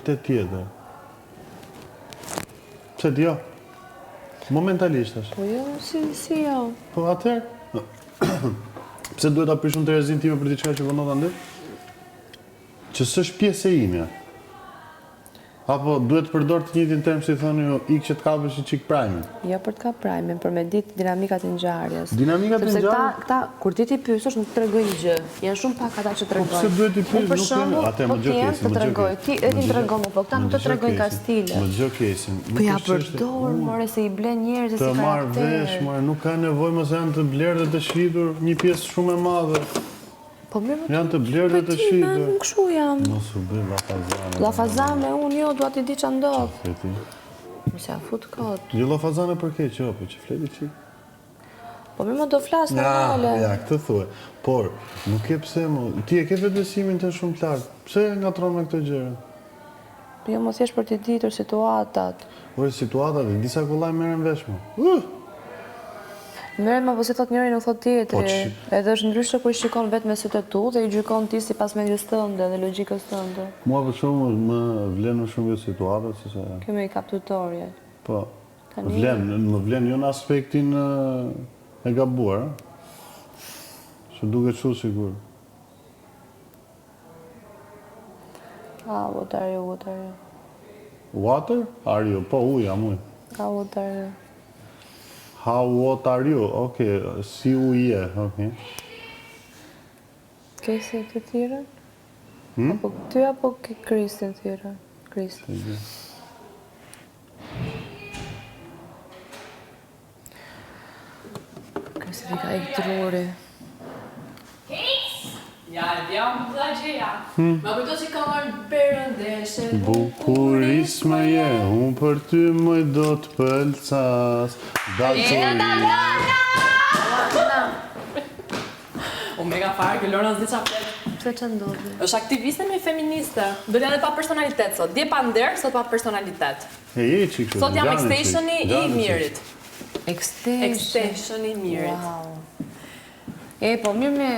realitet tjetër. Pse ti jo? Momentalisht është. Po jo, si jo. Po atëherë, pse duhet ta prishun Terezin time për diçka që vonota ndër? Që s'është pjesë e imja. Apo duhet të përdor të njëjtin term si thoni ju, ik që të kapësh i çik prime. Jo për të ka prime, për me ditë dinamikat e ngjarjes. Dinamikat e ngjarjes? Sepse këta kur ti pyesësh nuk tregojnë gjë. Janë shumë pak ata që tregojnë. Po pse duhet të pyes? Për shembull, atë më gjë kesin, të tregoj. Ti e ti tregon, po këta nuk të tregojnë ka stile. Më gjë kesin. Po ja përdor, more se i blen njerëz si karakter. Të marr vesh, more, nuk ka nevojë mos janë të blerë dhe të shitur një pjesë shumë e madhe. Po mirë, janë të blerë dhe të shitur. Nuk kështu jam. Mos u bë llafazane. Llafazane, unë jo, dua ti di ç'a ndodh. Mos ja fut kot. Jo llafazane për keq, jo, po që fleti çik. Po më do flas normale. Ja, këtë thuaj. Por, nuk e pse më, ti e ke vetbesimin të shumë të lartë. Pse ngatron me këtë gjëra? Po jo mos jesh për të ditur situatat. Ore situatat, disa kollaj merren vesh më. Merren më po si thot njëri nuk thot tjetri. Edhe është ndryshe kur shikon vetëm me sytë tu dhe i gjykon ti sipas mendjes tënde dhe logjikës tënde. Mua për shembull më vlen më shumë situatat se sa. Kemi kap tutorje. Po. Më vlen jo në aspektin e gabuar. Që duket shumë sigur. What are you? Water? Are you? Po, jam uj. What are you? What are you? Okej, si uje, okej. Kese të tjera? Apo ty apo Kristin tjera? Kristin. Kristin ka i truri. Ja, jam dhe gjeja. Ma kujto që ka marrë perëndeshe. Bukuris më je, unë për ty më do të pëlcas. Unë mega farë, kjo Lorna s'di qa flet. Pse që ndodhi? Është aktiviste me feministe. Do t'janë pa personalitet sot. Dje pa nder, sot pa personalitet. Sot jam extensioni i mirit. Extensioni i mirit. Po mirë me